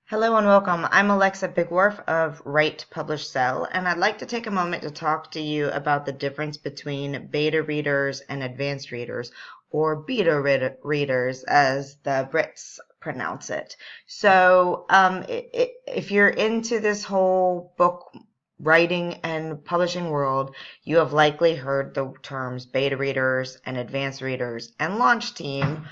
Hello and welcome. I'm Alexa Bigwarf of Write, Publish, Sell, and I'd like to take a moment to talk to you about the difference between beta readers and advanced readers, or beta readers as the Brits pronounce it. So if you're into this whole book writing and publishing world, you have likely heard the terms beta readers and advanced readers and launch team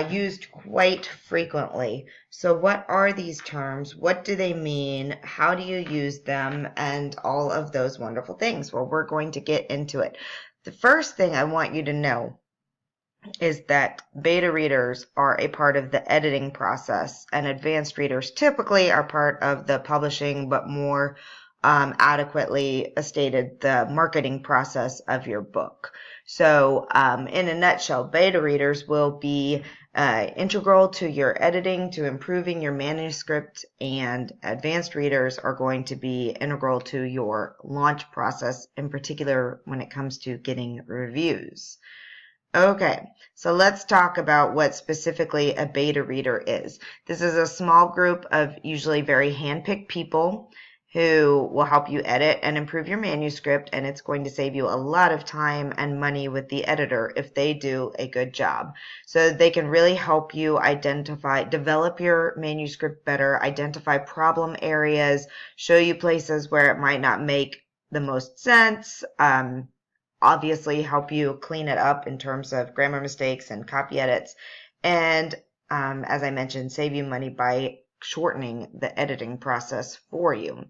used quite frequently. So what are these terms? What do they mean? How do you use them? And all of those wonderful things. Well, we're going to get into it. The first thing I want you to know is that beta readers are a part of the editing process, and advanced readers typically are part of the publishing, but more adequately stated, the marketing process of your book. So in a nutshell, beta readers will be integral to your editing, to improving your manuscript, and advanced readers are going to be integral to your launch process, in particular when it comes to getting reviews. Okay, so let's talk about what specifically a beta reader is. This is a small group of usually very hand-picked people who will help you edit and improve your manuscript, and it's going to save you a lot of time and money with the editor if they do a good job. So they can really help you develop your manuscript better, identify problem areas, show you places where it might not make the most sense, obviously help you clean it up in terms of grammar mistakes and copy edits, and as I mentioned, save you money by shortening the editing process for you.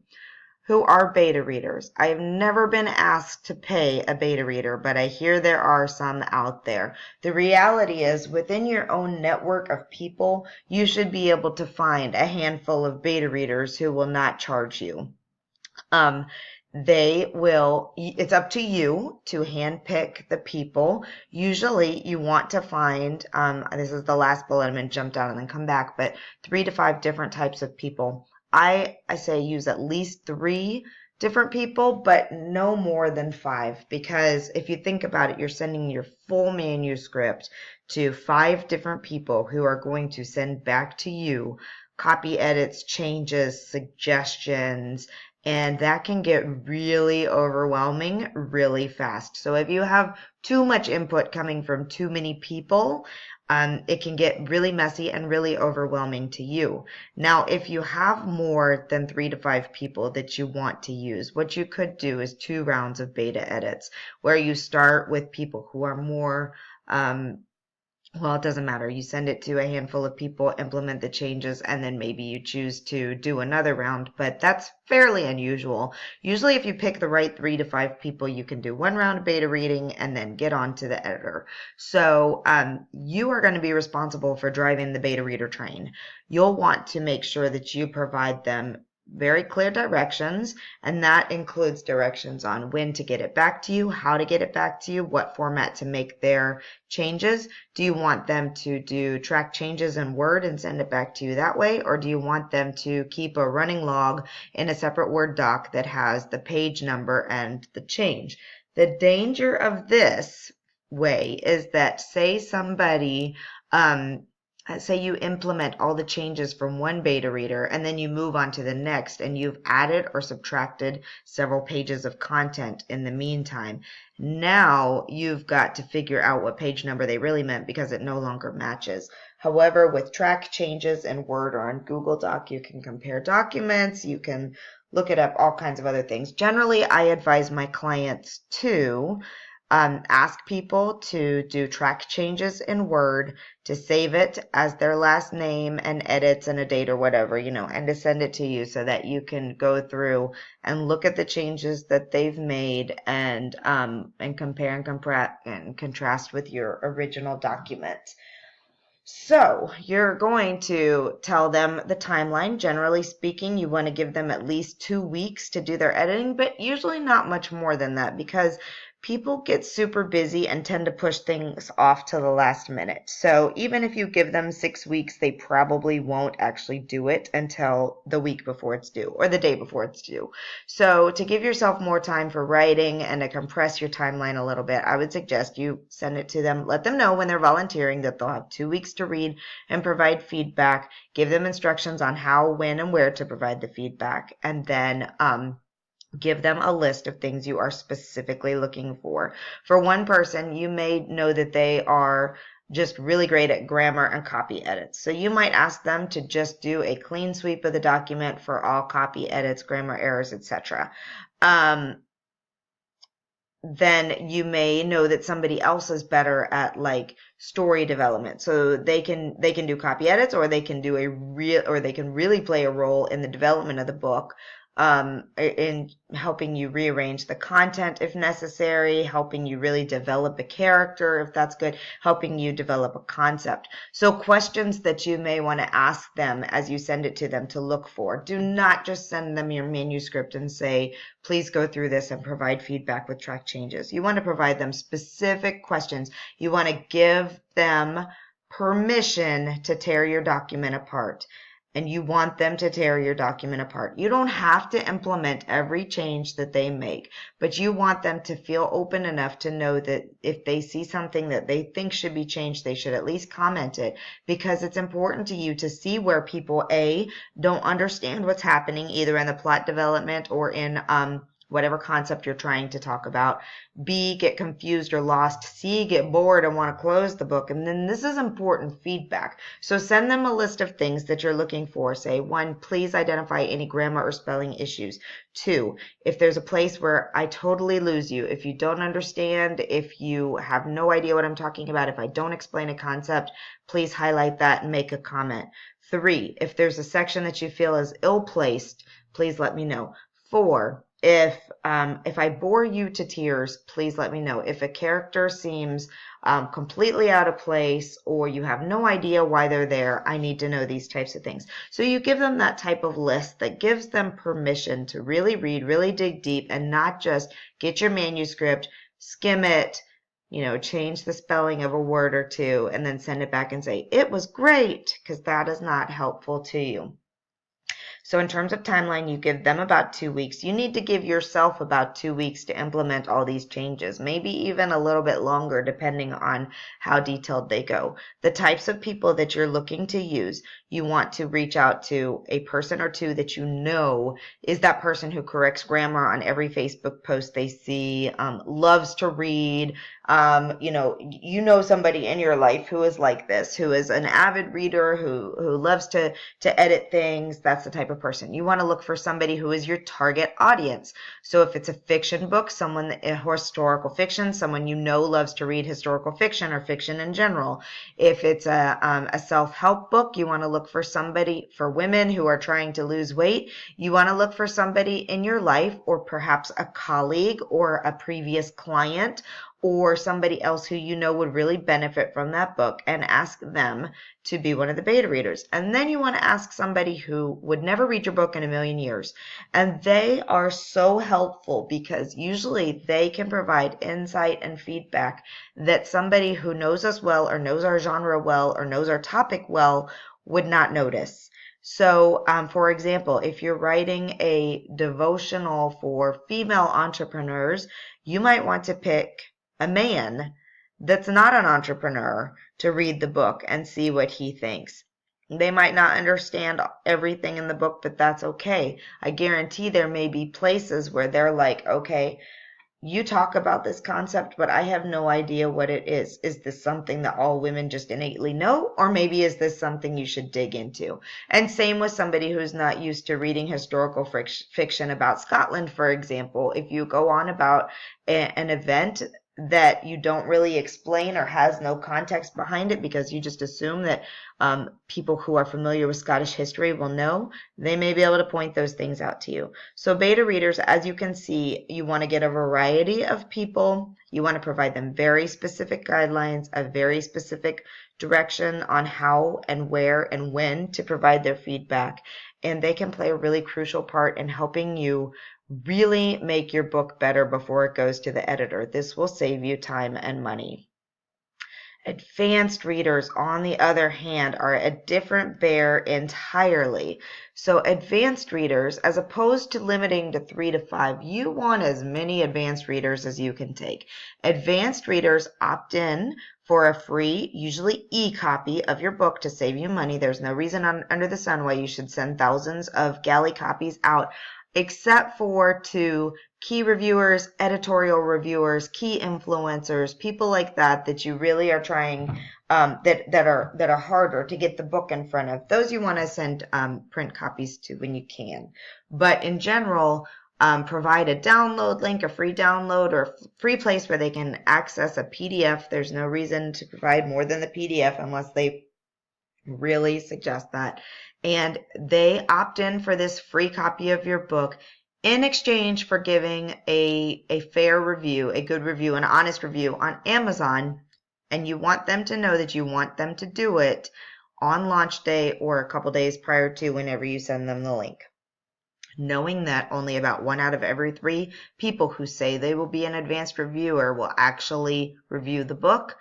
Who are beta readers? I have never been asked to pay a beta reader, but I hear there are some out there. The reality is, within your own network of people, you should be able to find a handful of beta readers who will not charge you. It's up to you to handpick the people. Usually you want to find, this is the last bullet, I'm going to jump down and then come back, but 3 to 5 different types of people. I say use at least 3 different people, but no more than 5, because if you think about it, you're sending your full manuscript to 5 different people who are going to send back to you copy edits, changes, suggestions, and that can get really overwhelming really fast. So if you have too much input coming from too many people, it can get really messy and really overwhelming to you. Now, if you have more than 3 to 5 people that you want to use, what you could do is 2 rounds of beta edits, where you start with people who are more well, it doesn't matter. You send it to a handful of people, implement the changes, and then maybe you choose to do another round, but that's fairly unusual. Usually if you pick the right 3 to 5 people, you can do 1 round of beta reading and then get on to the editor. So you are going to be responsible for driving the beta reader train. You'll want to make sure that you provide them very clear directions, and that includes directions on when to get it back to you, how to get it back to you, what format to make their changes. Do you want them to do track changes in Word and send it back to you that way, or do you want them to keep a running log in a separate Word doc that has the page number and the change? The danger of this way is that, say you implement all the changes from one beta reader and then you move on to the next and you've added or subtracted several pages of content in the meantime. Now you've got to figure out what page number they really meant because it no longer matches. However, with track changes in Word or on Google Doc, you can compare documents, you can look it up, all kinds of other things. Generally, I advise my clients to ask people to do track changes in Word, to save it as their last name and edits and a date or whatever, and to send it to you so that you can go through and look at the changes that they've made and compare and contrast with your original document. So you're going to tell them the timeline. Generally speaking, you want to give them at least 2 weeks to do their editing, but usually not much more than that, because people get super busy and tend to push things off to the last minute. So even if you give them 6 weeks, they probably won't actually do it until the week before it's due or the day before it's due. So to give yourself more time for writing and to compress your timeline a little bit, I would suggest you send it to them. Let them know when they're volunteering that they'll have 2 weeks to read and provide feedback. Give them instructions on how, when, and where to provide the feedback. And then give them a list of things you are specifically looking for. For one person, you may know that they are just really great at grammar and copy edits. So you might ask them to just do a clean sweep of the document for all copy edits, grammar errors, etc. Then you may know that somebody else is better at like story development. So they can do copy edits, or they can do they can really play a role in the development of the book, in helping you rearrange the content if necessary, helping you really develop a character if that's good, helping you develop a concept. So questions that you may want to ask them as you send it to them to look for. Do not just send them your manuscript and say, please go through this and provide feedback with track changes. You want to provide them specific questions. You want to give them permission to tear your document apart. And you want them to tear your document apart. You don't have to implement every change that they make, but you want them to feel open enough to know that if they see something that they think should be changed, they should at least comment it, because it's important to you to see where people, A, don't understand what's happening either in the plot development or in whatever concept you're trying to talk about, B, get confused or lost, C, get bored and want to close the book. And then this is important feedback. So send them a list of things that you're looking for. Say, 1, please identify any grammar or spelling issues. 2, if there's a place where I totally lose you, if you don't understand, if you have no idea what I'm talking about, if I don't explain a concept, please highlight that and make a comment. 3, if there's a section that you feel is ill-placed, please let me know. 4, if I bore you to tears, please let me know. If a character seems completely out of place, or you have no idea why they're there, I need to know these types of things. So you give them that type of list that gives them permission to really read, really dig deep, and not just get your manuscript, skim it, change the spelling of a word or two, and then send it back and say, it was great, because that is not helpful to you. So in terms of timeline, you give them about 2 weeks. You need to give yourself about 2 weeks to implement all these changes, maybe even a little bit longer depending on how detailed they go. The types of people that you're looking to use, you want to reach out to a person or two that you know is that person who corrects grammar on every Facebook post they see, loves to read. You know somebody in your life who is like this, who is an avid reader, who loves to edit things. That's the type of person. You want to look for somebody who is your target audience. So if it's a fiction book, historical fiction, someone you know loves to read historical fiction or fiction in general. If it's a self-help book, you want to look for somebody, for women who are trying to lose weight, you want to look for somebody in your life, or perhaps a colleague or a previous client, or somebody else who you know would really benefit from that book, and ask them to be one of the beta readers. And then you want to ask somebody who would never read your book in a million years. And they are so helpful because usually they can provide insight and feedback that somebody who knows us well, or knows our genre well, or knows our topic well would not notice. So, for example, if you're writing a devotional for female entrepreneurs, you might want to pick a man that's not an entrepreneur to read the book and see what he thinks. They might not understand everything in the book, but that's okay. I guarantee there may be places where they're like, okay, you talk about this concept, but I have no idea what it is. Is this something that all women just innately know? Or maybe is this something you should dig into? And same with somebody who's not used to reading historical fiction about Scotland, for example. If you go on about an event that you don't really explain or has no context behind it because you just assume that people who are familiar with Scottish history will know, they may be able to point those things out to you. So beta readers, as you can see, you want to get a variety of people. You want to provide them very specific guidelines, a very specific direction on how and where and when to provide their feedback. And they can play a really crucial part in helping you Really make your book better before it goes to the editor. This will save you time and money. Advanced readers, on the other hand, are a different bear entirely. So advanced readers, as opposed to limiting to 3 to 5, you want as many advanced readers as you can take. Advanced readers opt in for a free, usually e-copy of your book to save you money. There's no reason under the sun why you should send thousands of galley copies out, except for to key reviewers, editorial reviewers, key influencers, people like that you really are trying that are harder to get the book in front of. Those you want to send print copies to when you can. But in general, provide a download link, a free download, or a free place where they can access a PDF. There's no reason to provide more than the PDF unless they really suggest that. And they opt in for this free copy of your book in exchange for giving a fair review, a good review, an honest review on Amazon. And you want them to know that you want them to do it on launch day or a couple days prior to, whenever you send them the link. Knowing that only about 1 out of every 3 people who say they will be an advanced reviewer will actually review the book.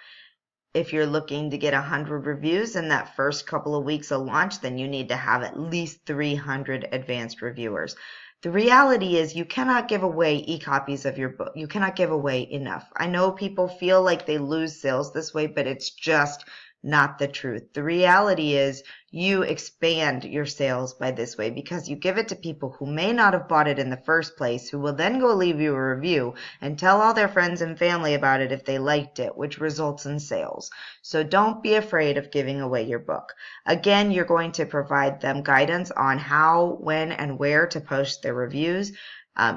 If you're looking to get 100 reviews in that first couple of weeks of launch, then you need to have at least 300 advanced reviewers. The reality is you cannot give away e-copies of your book. You cannot give away enough. I know people feel like they lose sales this way, but it's just not the truth. The reality is you expand your sales by this way because you give it to people who may not have bought it in the first place, who will then go leave you a review and tell all their friends and family about it if they liked it, which results in sales. So don't be afraid of giving away your book. Again, you're going to provide them guidance on how, when, and where to post their reviews.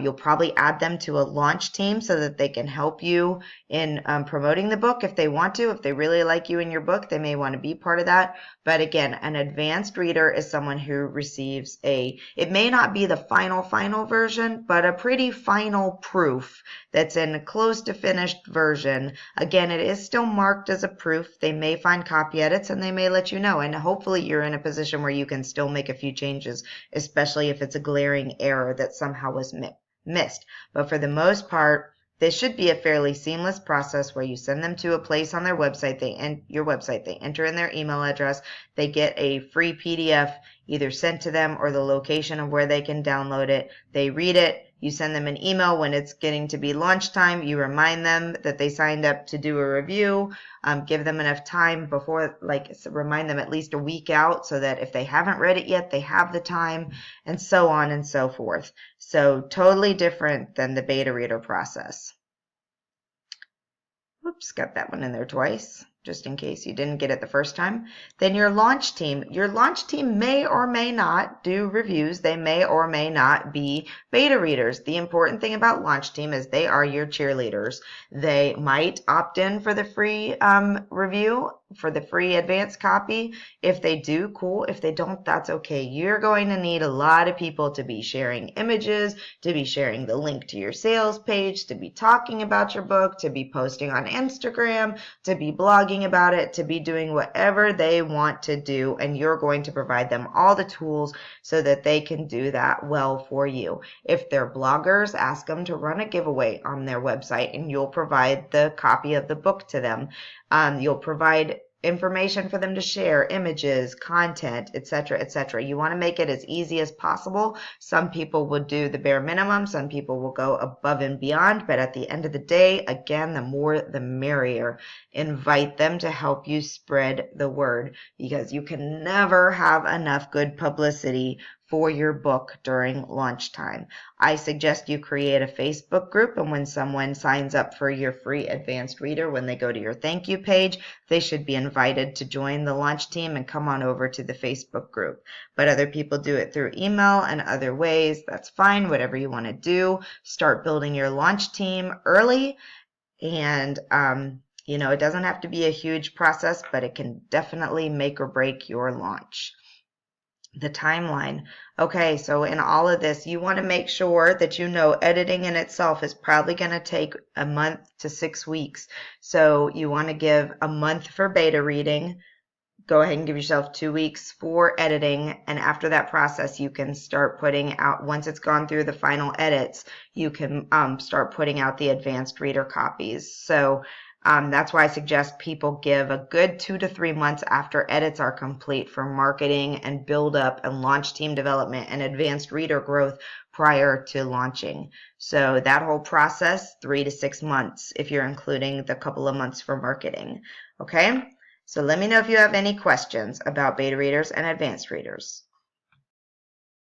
You'll probably add them to a launch team so that they can help you in promoting the book if they want to. If they really like you in your book, they may want to be part of that. But again, an advanced reader is someone who receives it may not be the final version, but a pretty final proof that's in a close to finished version. Again, it is still marked as a proof. They may find copy edits and they may let you know. And hopefully you're in a position where you can still make a few changes, especially if it's a glaring error that somehow was missed. But for the most part, this should be a fairly seamless process where you send them to a place on their website, your website, they enter in their email address, they get a free PDF either sent to them or the location of where they can download it. They read it. You send them an email when it's getting to be launch time. You remind them that they signed up to do a review. Give them enough time before, remind them at least a week out so that if they haven't read it yet, they have the time, and so on and so forth. So totally different than the beta reader process. Oops, got that one in there twice, just in case you didn't get it the first time. Then your launch team. Your launch team may or may not do reviews. They may or may not be beta readers. The important thing about launch team is they are your cheerleaders. They might opt in for the free review, for the free advanced copy. If they do, cool. If they don't, that's okay. You're going to need a lot of people to be sharing images, to be sharing the link to your sales page, to be talking about your book, to be posting on Instagram, to be blogging about it, to be doing whatever they want to do, and you're going to provide them all the tools so that they can do that well for you. If they're bloggers, ask them to run a giveaway on their website and you'll provide the copy of the book to them. You'll provide information for them to share, images, content, etc., etc. You want to make it as easy as possible. Some people will do the bare minimum. Some people will go above and beyond. But at the end of the day, again, the more the merrier. Invite them to help you spread the word because you can never have enough good publicity for your book during launch time. I suggest you create a Facebook group, and when someone signs up for your free advanced reader, when they go to your thank you page, they should be invited to join the launch team and come on over to the Facebook group. But other people do it through email and other ways. That's fine, whatever you want to do. Start building your launch team early, and it doesn't have to be a huge process, but it can definitely make or break your launch. The timeline. Okay, so in all of this, you want to make sure that editing in itself is probably going to take a month to 6 weeks. So you want to give a month for beta reading, go ahead and give yourself 2 weeks for editing, and after that process you can start putting out, once it's gone through the final edits, you can start putting out the advanced reader copies. So that's why I suggest people give a good 2 to 3 months after edits are complete for marketing and build up and launch team development and advanced reader growth prior to launching. So that whole process, 3 to 6 months if you're including the couple of months for marketing. Okay? So let me know if you have any questions about beta readers and advanced readers.